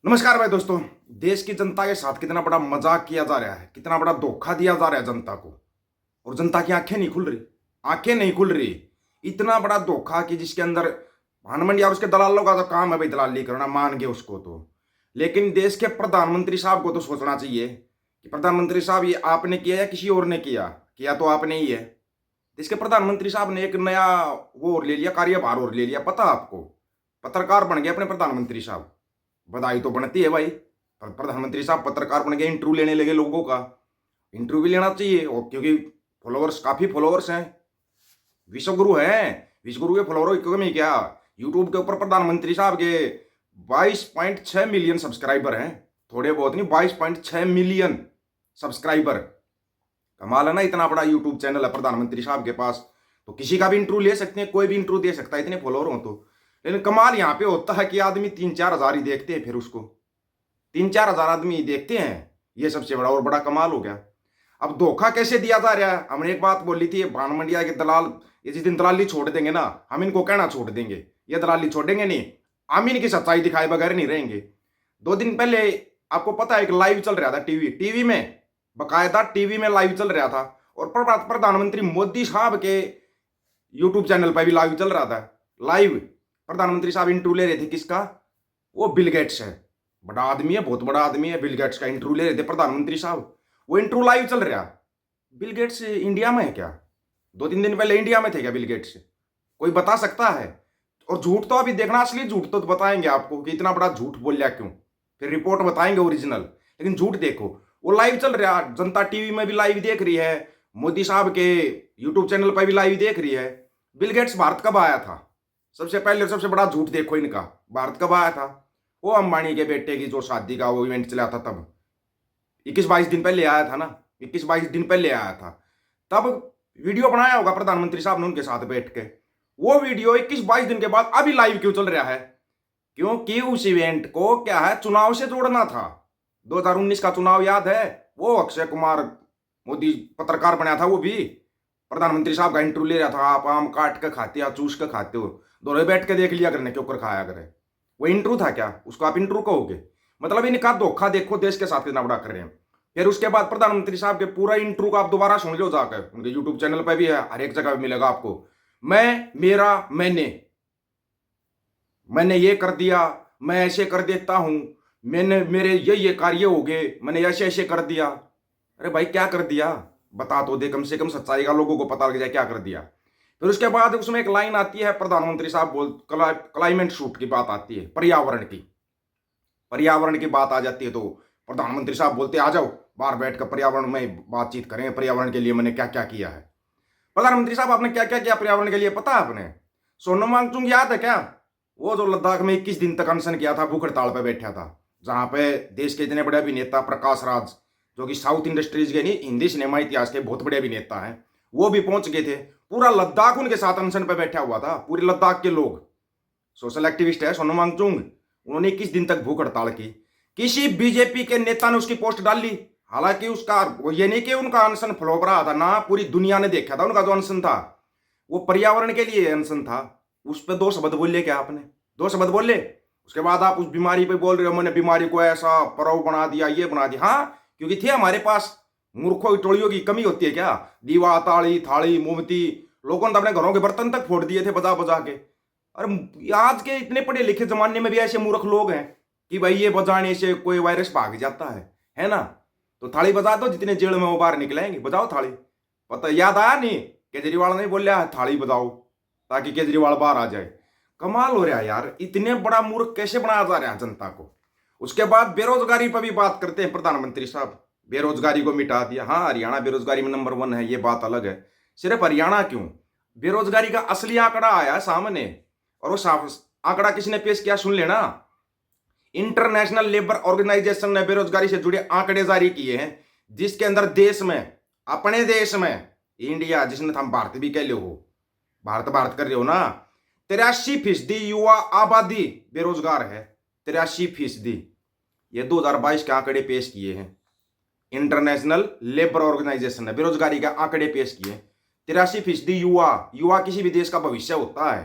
नमस्कार भाई दोस्तों। देश की जनता के साथ कितना बड़ा मजाक किया जा रहा है, कितना बड़ा धोखा दिया जा रहा है जनता को, और जनता की आंखें नहीं खुल रही। आंखें नहीं खुल रही। इतना बड़ा धोखा कि जिसके अंदर भानमंडी और उसके दलालों का तो काम है भाई, दलाली करना, मान गए उसको तो। लेकिन देश के प्रधानमंत्री साहब को तो सोचना चाहिए कि प्रधानमंत्री साहब ये आपने किया या किसी और ने किया। किया तो आपने ही है। देश के प्रधानमंत्री साहब ने एक नया वो और ले लिया, कार्यभार और ले लिया। पता आपको, पत्रकार बन गए अपने प्रधानमंत्री साहब। बधाई तो बनती है भाई। प्रधानमंत्री साहब पत्रकार बन गए, इंटरव्यू लेने लगे लोगों का। इंटरव्यू भी लेना चाहिए, और क्योंकि फॉलोअर्स, काफी फॉलोअर्स हैं, विश्वगुरु हैं। विश्वगुरु के फॉलोअर की कमी क्या। यूट्यूब के ऊपर प्रधानमंत्री साहब के 22.6 मिलियन सब्सक्राइबर हैं। थोड़े बहुत नहीं, 22.6 मिलियन सब्सक्राइबर। कमाल है ना। इतना बड़ा यूट्यूब चैनल है प्रधानमंत्री साहब के पास, तो किसी का भी इंटरव्यू ले सकते हैं, कोई भी इंटरव्यू दे सकता है, इतने फॉलोअर हो तो। लेकिन कमाल यहाँ पे होता है कि आदमी 3-4 हजार ही देखते हैं, फिर उसको 3-4 हजार आदमी देखते हैं। ये सबसे बड़ा और बड़ा कमाल हो गया। अब धोखा कैसे दिया जा रहा है। हमने एक बात बोली थी, भानमंडिया के दलाल ये जिस दिन दलाली छोड़ देंगे ना, हम इनको कहना छोड़ देंगे, ये दलाली छोड़ेंगे नहीं। हम इनकी सच्चाई दिखाए बगैर नहीं रहेंगे। 2 दिन पहले आपको पता है एक लाइव चल रहा था टीवी में, बकायदा टीवी में लाइव चल रहा था। और प्रधानमंत्री मोदी साहब के यूट्यूब चैनल पर भी लाइव चल रहा था। लाइव प्रधानमंत्री साहब इंटरव्यू ले रहे थे। किसका? वो बिल गेट्स है, बड़ा आदमी है, बहुत बड़ा आदमी है। बिल गेट्स का इंटरव्यू ले रहे थे प्रधानमंत्री साहब। वो इंटरव्यू लाइव चल रहा। बिल गेट्स इंडिया में है क्या? 2-3 दिन पहले इंडिया में थे क्या बिल गेट्स? कोई बता सकता है? और झूठ तो अभी देखना, असली झूठ तो बताएंगे आपको कि इतना बड़ा झूठ बोल लिया क्यों। फिर रिपोर्ट बताएंगे ओरिजिनल। लेकिन झूठ देखो, वो लाइव चल रहा। जनता टीवी में भी लाइव देख रही है, मोदी साहब के यूट्यूब चैनल पर भी लाइव देख रही है। बिल गेट्स भारत कब आया था? सबसे पहले सबसे बड़ा झूठ देखो इनका, भारत कब आया था? वो अंबानी के बेटे की जो शादी का वो इवेंट चला था, तब 21-22 दिन पहले आया था ना। 21-22 दिन पहले आया था। तब वीडियो बनाया होगा प्रधानमंत्री साहब ने उनके साथ बैठ के। वो वीडियो 21-22 दिन के बाद अभी लाइव क्यों चल रहा है? क्योंकि उस इवेंट को क्या है, चुनाव से जोड़ना था। 2019 का चुनाव याद है? वो अक्षय कुमार मोदी पत्रकार बनाया था, वो भी प्रधानमंत्री साहब का इंटरव्यू ले रहा था। आप आम काट के खाते हो, चूस के खाते हो, दोनों बैठ के देख लिया करने, क्यों कर खाया करे। वो इंटरव्यू था क्या? उसको आप इंटरव्यू कहोगे? मतलब इनका धोखा देखो, देश के साथ कितना बड़ा कर रहे हैं। फिर उसके बाद प्रधानमंत्री साहब के पूरा इंटरव्यू का आप दोबारा सुन लो जाकर, उनके यूट्यूब चैनल पर भी है, हर एक जगह मिलेगा आपको। मैं, मेरा, मैंने ये कर दिया, मैं ऐसे कर देता हूं, मैंने, मेरे ये कार्य हो गए, मैंने ऐसे ऐसे कर दिया। अरे भाई क्या कर दिया? बता तो दे, कम से कम सच्चाई का लोगों को पता लग जाए क्या कर दिया। फिर उसके बाद उसमें एक लाइन आती है, प्रधानमंत्री साहब क्लाइमेट शूट की बात आती है, पर्यावरण की बात आ जाती है, तो प्रधानमंत्री साहब बोलते आ जाओ बाहर बैठकर पर्यावरण में बातचीत करें, पर्यावरण के लिए मैंने क्या क्या किया है। प्रधानमंत्री साहब आपने क्या क्या किया पर्यावरण के लिए पता है आपने? सोनम वांगचुक याद है क्या? वो जो लद्दाख में 21 दिन तक अनशन किया था, भूख हड़ताल पर बैठा था, जहां पे देश के इतने बड़े अभिनेता प्रकाश राज, जो कि साउथ इंडस्ट्रीज के नहीं, हिंदी सिनेमा इतिहास के बहुत बड़े अभिनेता हैं, वो भी पहुंच गए थे। पूरा लद्दाख उनके साथ अनशन पर बैठा हुआ था, पूरे लद्दाख के लोग। सोशल एक्टिविस्ट है सोनम वांगचुक। उन्होंने 21 दिन तक भूख हड़ताल की। किसी बीजेपी के नेता ने उसकी पोस्ट डाली? हालांकि उसका ये नहीं कि उनका अनशन फ्लॉप रहा था ना, पूरी दुनिया ने देखा था उनका जो अनशन था, वो पर्यावरण के लिए अनशन था। उस पर 2 शब्द बोले क्या आपने? 2 शब्द बोले। उसके बाद आप उस बीमारी पे बोल रहे हो मैंने बीमारी को ऐसा परव बना दिया, ये बना दिया। हाँ, क्योंकि थे हमारे पास। मूर्खों टोलियों की कमी होती है क्या? दीवा, ताड़ी, थाली, मोमबत्ती, लोगों ने अपने घरों के बर्तन तक फोड़ दिए थे बजा बजा के। और आज के इतने पढ़े लिखे जमाने में भी ऐसे मूर्ख लोग हैं कि भाई ये बजाने से कोई वायरस भाग जाता है ना? तो थाली बजा दो, जितने जेल में वो बाहर निकलेंगे, बजाओ थाली। पता याद आया नहीं? केजरीवाल ने बोला थाली बजाओ ताकि केजरीवाल बाहर आ जाए। कमाल हो रहा है यार, इतने बड़ा मूर्ख कैसे बनाया जा रहा है जनता को। उसके बाद बेरोजगारी पर भी बात करते हैं प्रधानमंत्री साहब। बेरोजगारी को मिटा दिया। हाँ, हरियाणा बेरोजगारी में नंबर 1 है, ये बात अलग है। सिर्फ हरियाणा क्यों, बेरोजगारी का असली आंकड़ा आया सामने, और वो आंकड़ा किसने पेश किया सुन लेना। इंटरनेशनल लेबर ऑर्गेनाइजेशन ने बेरोजगारी से जुड़े आंकड़े जारी किए हैं, जिसके अंदर देश में, अपने देश में, इंडिया जिसने हम भारत भी कह लो हो, भारत भारत कर रहे हो ना, 83% युवा आबादी बेरोजगार है। 83%। ये 2022 के आंकड़े पेश किए हैं इंटरनेशनल लेबर ऑर्गेनाइजेशन ने, बेरोजगारी के आंकड़े पेश किए। 83% युवा किसी भी देश का भविष्य होता है।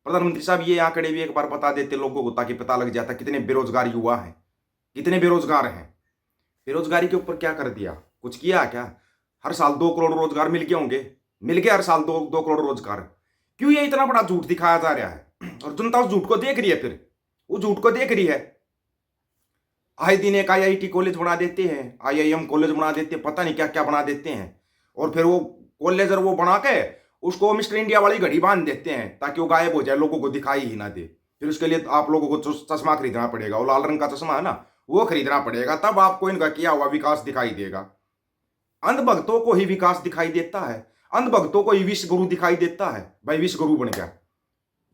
प्रधानमंत्री साहब ये आंकड़े भी एक बार बता देते लोगों को, ताकि पता लग जाता कितने बेरोजगार युवा हैं, कितने बेरोजगार हैं। बेरोजगारी के ऊपर क्या कर दिया? कुछ किया क्या? हर साल 2 करोड़ रोजगार मिल गए होंगे, मिल गए हर साल 2 करोड़ रोजगार। क्यों ये इतना बड़ा झूठ दिखाया जा रहा है? और जनता उस झूठ को देख रही है, फिर वो झूठ को देख रही है। आए दिन एक IIT कॉलेज बना देते हैं, IIM कॉलेज बना देते हैं, पता नहीं क्या क्या बना देते हैं। और फिर वो कॉलेज और वो बना के उसको मिस्टर इंडिया वाली घड़ी बांध देते हैं, ताकि वो गायब हो जाए, लोगों को दिखाई ही ना दे। फिर उसके लिए आप लोगों को चश्मा खरीदना पड़ेगा, वो लाल रंग का चश्मा है ना, वो खरीदना पड़ेगा, तब आपको इनका किया हुआ विकास दिखाई देगा। अंधभक्तों को ही विकास दिखाई देता है, अंधभक्तों को ही विश्व गुरु दिखाई देता है। भाई विश्व गुरु बन गया,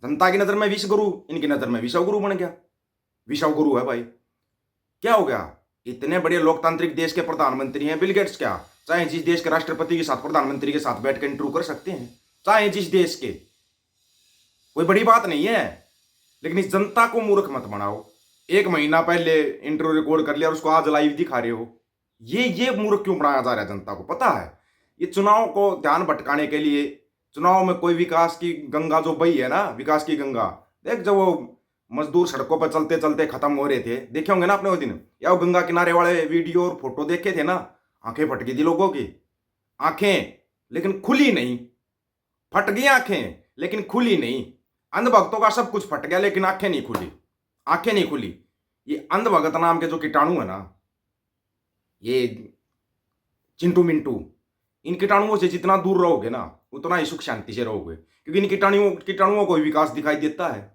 जनता की नजर में विश्व गुरु, इनकी नजर में विश्व गुरु बन गया। विश्व गुरु है भाई, क्या हो गया? इतने बड़े लोकतांत्रिक देश के प्रधानमंत्री हैं बिल गेट्स, क्या चाहे जिस देश के राष्ट्रपति के साथ, प्रधानमंत्री के साथ बैठ कर इंटरव्यू कर सकते हैं, चाहे जिस देश के, कोई बड़ी बात नहीं है। लेकिन इस जनता को मूर्ख मत बनाओ। 1 महीना पहले इंटरव्यू रिकॉर्ड कर लिया और उसको आज लाइव दिखा रहे हो। ये मूर्ख क्यों बनाया जा रहा है जनता को? पता है ये चुनाव को ध्यान भटकाने के लिए। चुनाव में कोई विकास की गंगा जो बही है ना, विकास की गंगा, देख जब वो मजदूर सड़कों पर चलते चलते खत्म हो रहे थे, देखे होंगे ना आपने वो दिन, या वो गंगा किनारे वाले वीडियो और फोटो देखे थे ना, आंखें फट गई थी लोगों की। आंखें लेकिन खुली नहीं, फट गई आंखें लेकिन खुली नहीं। अंधभक्तों का सब कुछ फट गया लेकिन आंखें नहीं खुली, आंखें नहीं खुली। ये अंधभगत नाम के जो कीटाणु है ना, ये चिंटू मिंटू, इन कीटाणुओं से जितना दूर रहोगे ना, उतना ही सुख शांति से रहोगे। क्योंकि इन कीटाणुओं को विकास दिखाई देता है,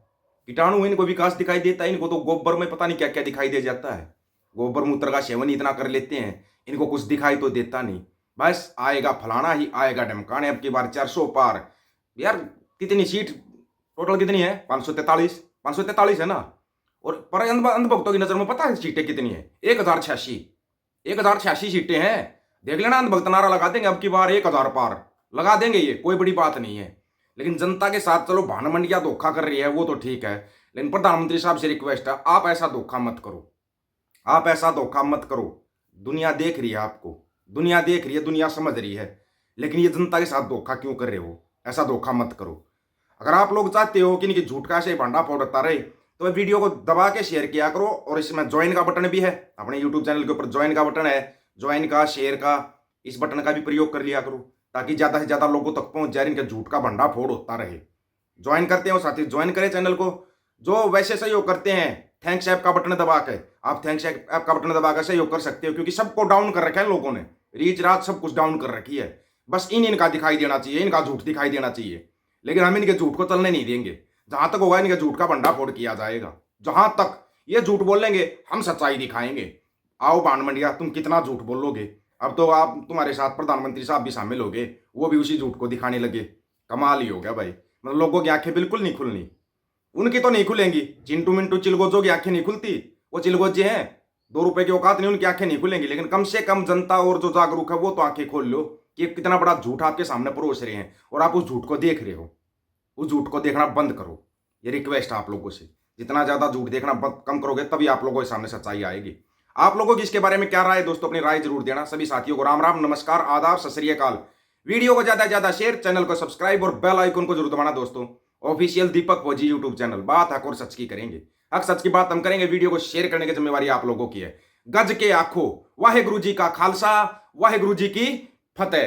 कीटाणु इनको विकास दिखाई देता है। इनको तो गोबर में पता नहीं क्या क्या दिखाई दे जाता है, गोबर मूत्र का सेवन इतना कर लेते हैं, इनको कुछ दिखाई तो देता नहीं। बस आएगा फलाना ही आएगा ढमकाने, अब की बार 400 पार। यार कितनी सीट टोटल कितनी है? 543, 543 है ना। और पर अंधभक्तों की नजर में पता है सीटें कितनी है? 1086, 1086 सीटें हैं। देख लेना, अंधभक्त नारा लगा देंगे अब की बार 1000 पार लगा देंगे, ये कोई बड़ी बात नहीं है। लेकिन जनता के साथ चलो भान मंडिया धोखा कर रही है, वो तो ठीक है। लेकिन प्रधानमंत्री साहब से रिक्वेस्ट है, आप ऐसा धोखा मत करो, आप ऐसा धोखा मत करो। दुनिया देख रही है आपको, दुनिया देख रही है, दुनिया समझ रही है। लेकिन ये जनता के साथ धोखा क्यों कर रहे हो? ऐसा धोखा मत करो। अगर आप लोग चाहते हो कि इनकी झूठ का ऐसे भांडा फोड़ता रहे, तो वीडियो को दबा के शेयर किया करो। और इसमें ज्वाइन का बटन भी है, अपने यूट्यूब चैनल के ऊपर ज्वाइन का बटन है, ज्वाइन का, शेयर का, इस बटन का भी प्रयोग कर लिया करो, ताकि ज्यादा से ज्यादा लोगों तक पहुंच जाए, इनके झूठ का भंडा फोड़ होता रहे। ज्वाइन करते हो साथी, ज्वाइन करें चैनल को। जो वैसे सहयोग करते हैं, थैंक्स ऐप का बटन दबा के, आप थैंक्स ऐप का बटन दबा कर सहयोग कर सकते हो। क्योंकि सबको डाउन कर रखा है लोगों ने, रीच रात सब कुछ डाउन कर रखी है। बस इनका दिखाई देना चाहिए, इनका झूठ दिखाई देना चाहिए। लेकिन हम इनके झूठ को चलने नहीं देंगे। जहां तक होगा इनके झूठ का भंडा फोड़ किया जाएगा। जहां तक ये झूठ बोलेंगे, हम सच्चाई दिखाएंगे। आओ भान मंडिया, तुम कितना झूठ बोलोगे? अब तो आप, तुम्हारे साथ प्रधानमंत्री साहब भी शामिल हो गए, वो भी उसी झूठ को दिखाने लगे। कमाल ही हो गया भाई। मतलब लोगों की आंखें बिल्कुल नहीं खुलनी, उनकी तो नहीं खुलेंगी। चिंटू मिंटू चिलगोजों की आंखें नहीं खुलती, वो चिलगोजे हैं, 2 रुपए की औकात नहीं, उनकी आंखें नहीं खुलेंगी। लेकिन कम से कम जनता और जो जागरूक है वो तो आंखें खोल लो कि कितना बड़ा झूठ आपके सामने परोस रहे हैं, और आप उस झूठ को देख रहे हो। उस झूठ को देखना बंद करो, ये रिक्वेस्ट है आप लोगों से। जितना ज्यादा झूठ देखना कम करोगे, तभी आप लोगों के सामने सच्चाई आएगी। आप लोगों की इसके बारे में क्या राय है दोस्तों? अपनी राय जरूर देना। सभी साथियों को राम राम, नमस्कार, आदाब, सत श्री अकाल। वीडियो को ज्यादा से ज्यादा शेयर, चैनल को सब्सक्राइब और बेल आइकन को जरूर दबाना दोस्तों। ऑफिशियल दीपक फौजी यूट्यूब चैनल, बात हक और सच की करेंगे, हक सच की बात हम करेंगे। वीडियो को शेयर करने की जिम्मेवारी आप लोगों की है। गज के आखो, वाहे गुरु जी का खालसा, वाहे गुरु जी की फतेह।